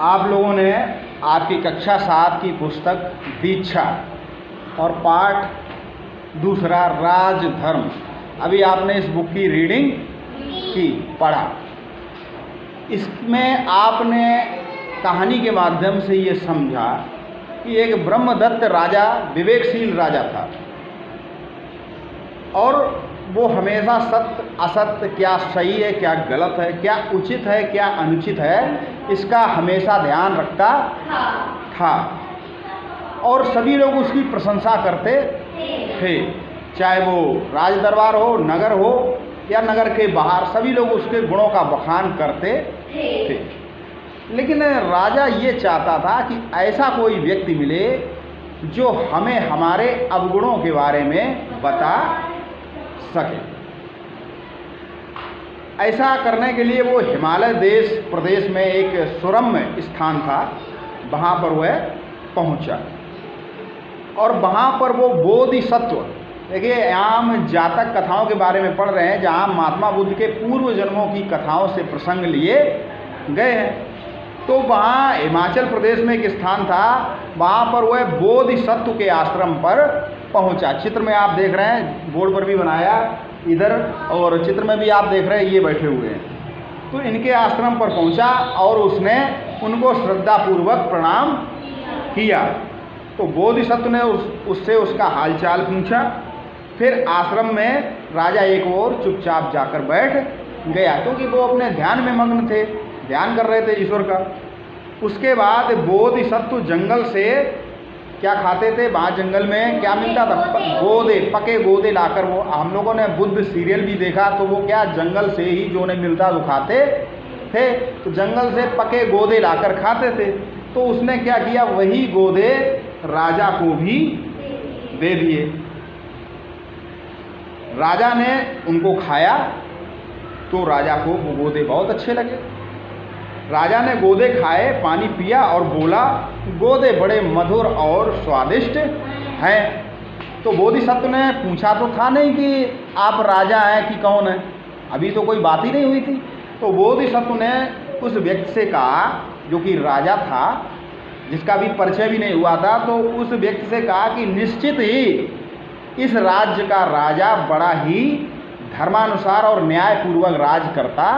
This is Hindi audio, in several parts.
आप लोगों ने आपकी कक्षा 7 की पुस्तक दीक्षा और पाठ दूसरा राजधर्म, अभी आपने इस बुक की रीडिंग की, पढ़ा। इसमें आपने कहानी के माध्यम से ये समझा कि एक ब्रह्मदत्त राजा विवेकशील राजा था और वो हमेशा सत्य असत्य, क्या सही है क्या गलत है, क्या उचित है क्या अनुचित है, इसका हमेशा ध्यान रखता था और सभी लोग उसकी प्रशंसा करते थे। चाहे वो राज दरबार हो, नगर हो या नगर के बाहर, सभी लोग उसके गुणों का बखान करते थे। लेकिन राजा ये चाहता था कि ऐसा कोई व्यक्ति मिले जो हमें हमारे अवगुणों के बारे में बता सके। ऐसा करने के लिए वो हिमालय देश प्रदेश में एक सुरम्य स्थान था, वहाँ पर वह पहुँचा और वहाँ पर वो बोधिसत्व, देखिए आम जातक कथाओं के बारे में पढ़ रहे हैं जहाँ महात्मा बुद्ध के पूर्व जन्मों की कथाओं से प्रसंग लिए गए हैं। तो वहाँ हिमाचल प्रदेश में एक स्थान था, वहाँ पर वह बोधिसत्व के आश्रम पर पहुँचा। चित्र में आप देख रहे हैं, बोर्ड पर भी बनाया इधर, और चित्र में भी आप देख रहे हैं ये बैठे हुए हैं। तो इनके आश्रम पर पहुँचा और उसने उनको श्रद्धापूर्वक प्रणाम किया। तो बोधिसत्व ने उससे उसका हालचाल पूछा। फिर आश्रम में राजा एक और चुपचाप जाकर बैठ गया, क्योंकि वो अपने ध्यान में मग्न थे, ध्यान कर रहे थे ईश्वर का। उसके बाद बोधिसत्व जंगल से क्या खाते थे, वहाँ जंगल में क्या मिलता था, गोदे, पके गोदे लाकर, वो हम लोगों ने बुद्ध सीरियल भी देखा, तो वो क्या जंगल से ही जो नहीं मिलता वो खाते थे। तो जंगल से पके गोदे लाकर खाते थे। तो उसने क्या किया, वही गोदे राजा को भी दे दिए। राजा ने उनको खाया तो राजा को वो गोदे बहुत अच्छे लगे। राजा ने गोदे खाए, पानी पिया और बोला, गोदे बड़े मधुर और स्वादिष्ट हैं। तो बोधिसत्व ने पूछा तो था नहीं कि आप राजा हैं कि कौन है, अभी तो कोई बात ही नहीं हुई थी। तो बोधिसत्व ने उस व्यक्ति से कहा जो कि राजा था, जिसका भी परिचय भी नहीं हुआ था, तो उस व्यक्ति से कहा कि निश्चित ही इस राज्य का राजा बड़ा ही धर्मानुसार और न्यायपूर्वक राज करता,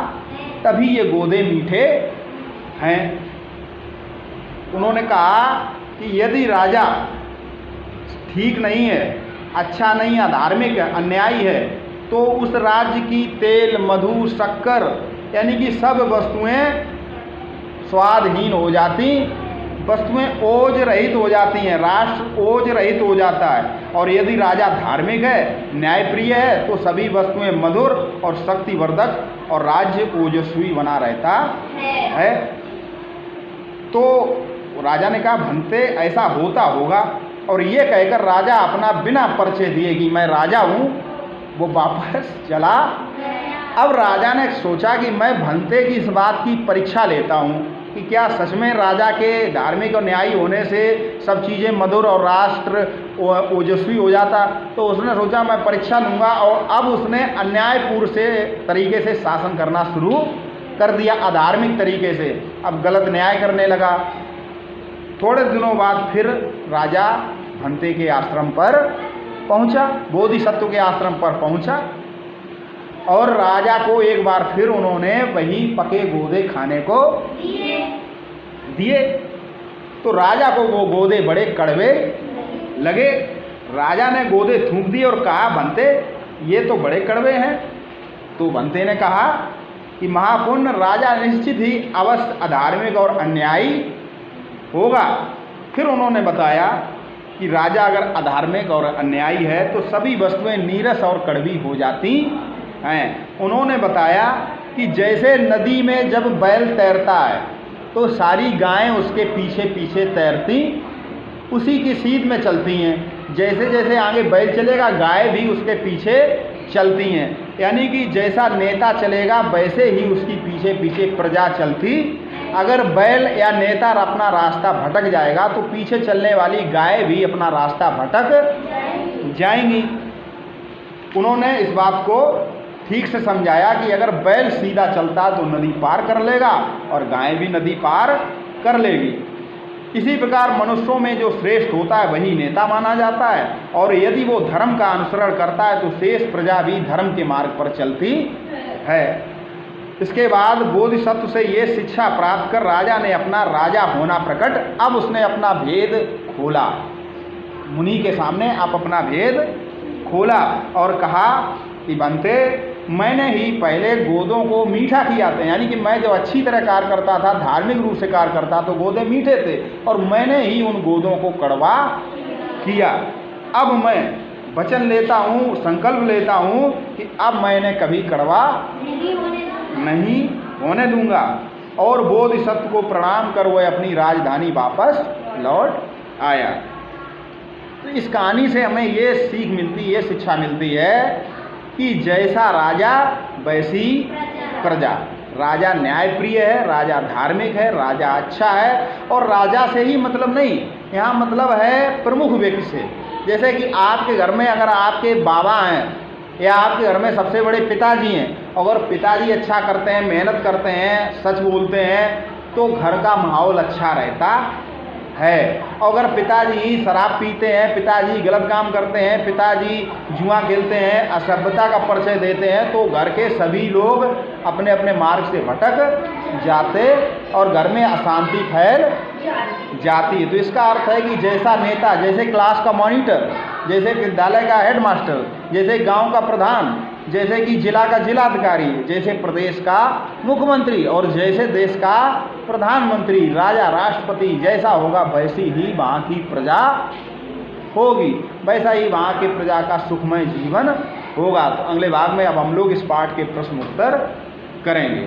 तभी ये गोदे मीठे हैं। उन्होंने कहा कि यदि राजा ठीक नहीं है, अच्छा नहीं है, धार्मिक है, अन्यायी है, तो उस राज्य की तेल, मधु, शक्कर यानी कि सब वस्तुएं स्वादहीन हो जाती, वस्तुएं ओज रहित हो जाती हैं, राष्ट्र ओज रहित हो जाता है। और यदि राजा धार्मिक है, न्यायप्रिय है, तो सभी वस्तुएं मधुर और शक्तिवर्धक और राज्य ओजस्वी बना रहता है। तो राजा ने कहा, भंते ऐसा होता होगा। और ये कहकर राजा अपना बिना परिचय दिए कि मैं राजा हूँ, वो वापस चला। अब राजा ने सोचा कि मैं भंते की इस बात की परीक्षा लेता हूँ कि क्या सच में राजा के धार्मिक और न्यायी होने से सब चीज़ें मधुर और राष्ट्र ओजस्वी हो जाता। तो उसने सोचा मैं परीक्षा लूँगा, और अब उसने अन्यायपूर्ण से तरीके से शासन करना शुरू कर दिया, अधार्मिक तरीके से। अब गलत न्याय करने लगा। थोड़े दिनों बाद फिर राजा भंते के आश्रम पर पहुँचा, बोधिसत्व के आश्रम पर पहुँचा, और राजा को एक बार फिर उन्होंने वही पके गोदे खाने को दिए। तो राजा को वो गोदे बड़े कड़वे लगे। राजा ने गोदे थूक दिए और कहा, भंते ये तो बड़े कड़वे हैं। तो भंते ने कहा कि महापुण्य राजा निश्चित ही अवश्य अधार्मिक और अन्यायी होगा। फिर उन्होंने बताया कि राजा अगर अधार्मिक और अन्यायी है तो सभी वस्तुएं नीरस और कड़वी हो जाती हैं। उन्होंने बताया कि जैसे नदी में जब बैल तैरता है तो सारी गायें उसके पीछे पीछे तैरती, उसी की सीध में चलती हैं। जैसे जैसे आगे बैल चलेगा, गाय भी उसके पीछे चलती हैं। यानी कि जैसा नेता चलेगा वैसे ही उसकी पीछे पीछे प्रजा चलती। अगर बैल या नेता अपना रास्ता भटक जाएगा तो पीछे चलने वाली गाय भी अपना रास्ता भटक जाएंगी। उन्होंने इस बात को ठीक से समझाया कि अगर बैल सीधा चलता तो नदी पार कर लेगा और गाय भी नदी पार कर लेगी। इसी प्रकार मनुष्यों में जो श्रेष्ठ होता है वही नेता माना जाता है, और यदि वो धर्म का अनुसरण करता है तो शेष प्रजा भी धर्म के मार्ग पर चलती है। इसके बाद बोधिसत्व से ये शिक्षा प्राप्त कर राजा ने अपना राजा होना प्रकट, अब उसने अपना भेद खोला, मुनि के सामने आप अपना भेद खोला और कहा कि बनते, मैंने ही पहले गोदों को मीठा किया था, यानी कि मैं जब अच्छी तरह कार्य करता था, धार्मिक रूप से कार्य करता तो गोदे मीठे थे, और मैंने ही उन गोदों को कड़वा किया। अब मैं वचन लेता हूँ, संकल्प लेता हूँ कि अब मैंने कभी कड़वा नहीं होने दूंगा। और बोधिसत्व को प्रणाम कर वह अपनी राजधानी वापस लौट आया। तो इस कहानी से हमें ये सीख मिलती, ये शिक्षा मिलती है कि जैसा राजा वैसी प्रजा। राजा न्यायप्रिय है, राजा धार्मिक है, राजा अच्छा है, और राजा से ही मतलब नहीं, यहाँ मतलब है प्रमुख व्यक्ति से। जैसे कि आपके घर में अगर आपके बाबा हैं या आपके घर में सबसे बड़े पिताजी हैं, अगर पिताजी अच्छा करते हैं, मेहनत करते हैं, सच बोलते हैं, तो घर का माहौल अच्छा रहता है। अगर पिताजी शराब पीते हैं, पिताजी गलत काम करते हैं, पिताजी जुआ खेलते हैं, असभ्यता का परिचय देते हैं, तो घर के सभी लोग अपने अपने मार्ग से भटक जाते और घर में अशांति फैल जाती है। तो इसका अर्थ है कि जैसा नेता, जैसे क्लास का मॉनिटर, जैसे विद्यालय का हेडमास्टर, जैसे गांव का प्रधान, जैसे कि जिला का जिलाधिकारी, जैसे प्रदेश का मुख्यमंत्री, और जैसे देश का प्रधानमंत्री, राजा, राष्ट्रपति जैसा होगा वैसी ही वहाँ की प्रजा होगी, वैसा ही वहाँ की प्रजा का सुखमय जीवन होगा। तो अगले भाग में अब हम लोग इस पाठ के प्रश्न उत्तर करेंगे।